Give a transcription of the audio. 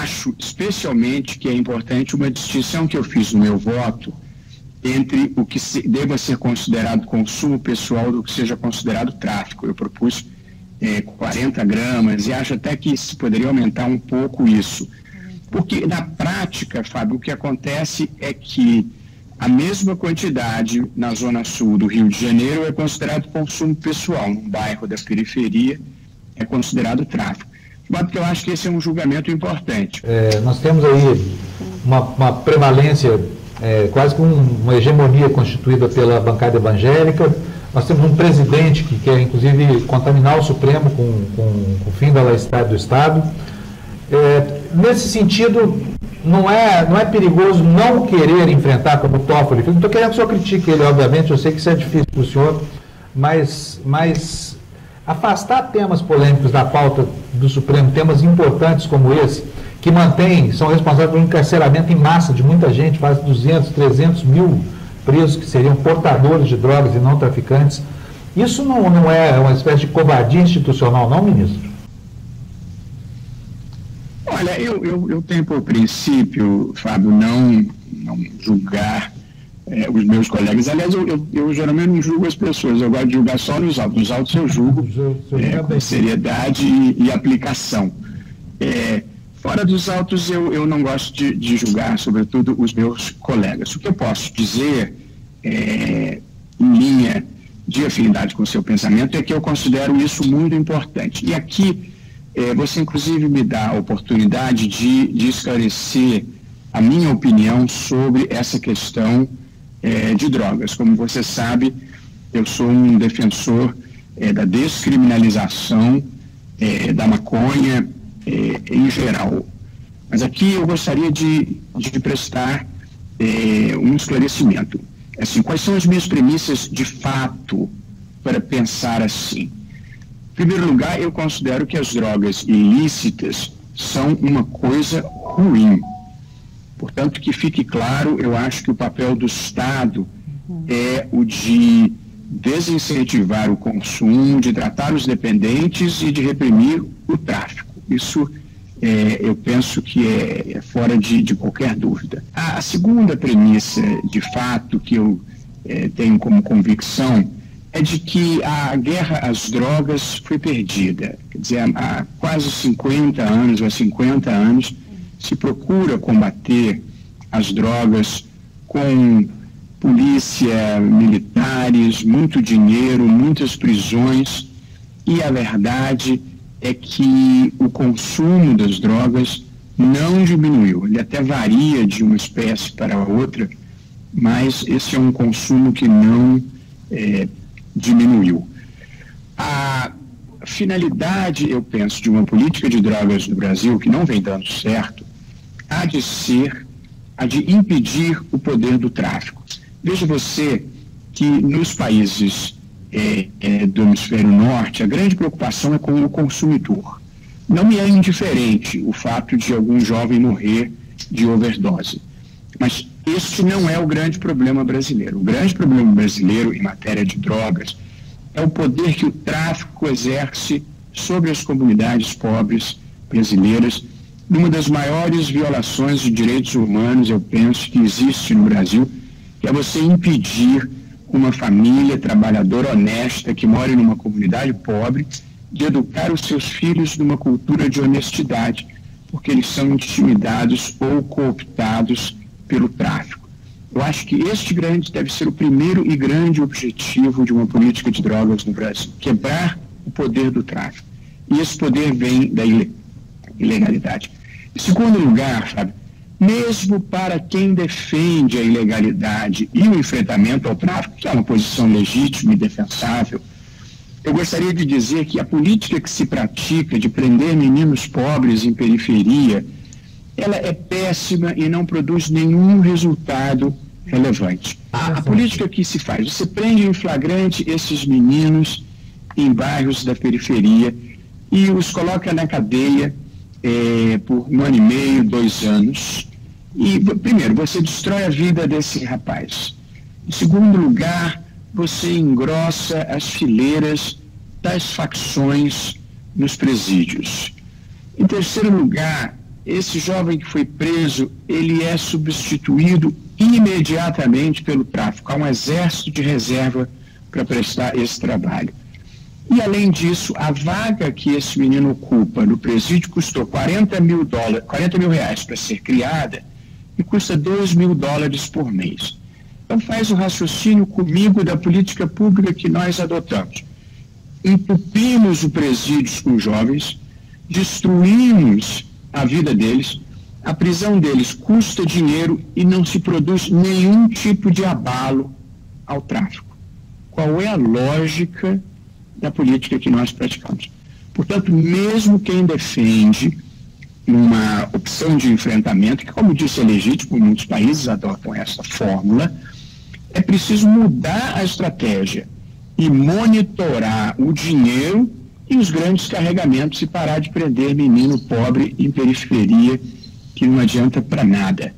acho, especialmente, que é importante uma distinção que eu fiz no meu voto entre o que deva ser considerado consumo pessoal do que seja considerado tráfico. Eu propus 40 gramas e acho até que se poderia aumentar um pouco isso. Porque, na prática, Fábio, o que acontece é que a mesma quantidade na Zona Sul do Rio de Janeiro é considerado consumo pessoal, num bairro da periferia é considerado tráfico. De modo que eu acho que esse é um julgamento importante. Nós temos aí uma prevalência, quase que uma hegemonia constituída pela bancada evangélica. Nós temos um presidente que quer, inclusive, contaminar o Supremo com o fim da laicidade do Estado. Nesse sentido, não é perigoso não querer enfrentar, como o Toffoli. Não estou querendo que o senhor critique ele, obviamente, eu sei que isso é difícil para o senhor, mas afastar temas polêmicos da pauta do Supremo, temas importantes como esse, que são responsáveis pelo encarceramento em massa de muita gente, quase 200, 300 mil presos que seriam portadores de drogas e não traficantes. Isso não é uma espécie de covardia institucional, não, ministro? Olha, eu tenho por princípio, Fábio, não julgar os meus colegas. Aliás, eu geralmente não julgo as pessoas, eu gosto de julgar só nos autos. Nos autos eu julgo com seriedade e aplicação. Fora dos autos eu não gosto de julgar, sobretudo, os meus colegas. O que eu posso dizer, em linha de afinidade com o seu pensamento, é que eu considero isso muito importante. E aqui, você inclusive me dá a oportunidade de esclarecer a minha opinião sobre essa questão de drogas. Como você sabe, eu sou um defensor da descriminalização da maconha em geral. Mas aqui eu gostaria de prestar um esclarecimento. Assim, quais são as minhas premissas de fato para pensar assim? Em primeiro lugar, eu considero que as drogas ilícitas são uma coisa ruim. Portanto, que fique claro, eu acho que o papel do Estado é o de desincentivar o consumo, de tratar os dependentes e de reprimir o tráfico. Isso eu penso que é fora de qualquer dúvida. A segunda premissa, de fato, que eu tenho como convicção é de que a guerra às drogas foi perdida. Quer dizer, há quase 50 anos ou 50 anos se procura combater as drogas com polícia, militares, muito dinheiro, muitas prisões, e a verdade é que o consumo das drogas não diminuiu. Ele até varia de uma espécie para outra, mas esse é um consumo que não diminuiu. A finalidade, eu penso, de uma política de drogas no Brasil, que não vem dando certo, há de ser a de impedir o poder do tráfico. Veja você que nos países do hemisfério norte, a grande preocupação é com o consumidor. Não me é indiferente o fato de algum jovem morrer de overdose, mas este não é o grande problema brasileiro. O grande problema brasileiro em matéria de drogas é o poder que o tráfico exerce sobre as comunidades pobres brasileiras, numa das maiores violações de direitos humanos, eu penso, que existe no Brasil, que é você impedir uma família trabalhadora honesta que mora numa comunidade pobre de educar os seus filhos numa cultura de honestidade, porque eles são intimidados ou cooptados pelo tráfico. Eu acho que este deve ser o primeiro e grande objetivo de uma política de drogas no Brasil, quebrar o poder do tráfico. E esse poder vem da ilegalidade. Em segundo lugar, Fábio, mesmo para quem defende a ilegalidade e o enfrentamento ao tráfico, que é uma posição legítima e defensável, eu gostaria de dizer que a política que se pratica de prender meninos pobres em periferia, ela é péssima e não produz nenhum resultado relevante. A política que se faz, você prende em flagrante esses meninos em bairros da periferia e os coloca na cadeia por 1 ano e meio, 2 anos. E, primeiro, você destrói a vida desse rapaz. Em segundo lugar, você engrossa as fileiras das facções nos presídios. Em terceiro lugar, esse jovem que foi preso, ele é substituído imediatamente pelo tráfico. Há um exército de reserva para prestar esse trabalho. E, além disso, a vaga que esse menino ocupa no presídio custou $40 mil para ser criada e custa $2 mil por mês. Então, faz o raciocínio comigo da política pública que nós adotamos. Entupimos o presídio com jovens, destruímos a vida deles, a prisão deles custa dinheiro e não se produz nenhum tipo de abalo ao tráfico. Qual é a lógica da política que nós praticamos? Portanto, mesmo quem defende uma opção de enfrentamento, que, como disse, é legítimo, muitos países adotam essa fórmula, é preciso mudar a estratégia e monitorar o dinheiro e os grandes carregamentos e parar de prender menino pobre em periferia, que não adianta para nada.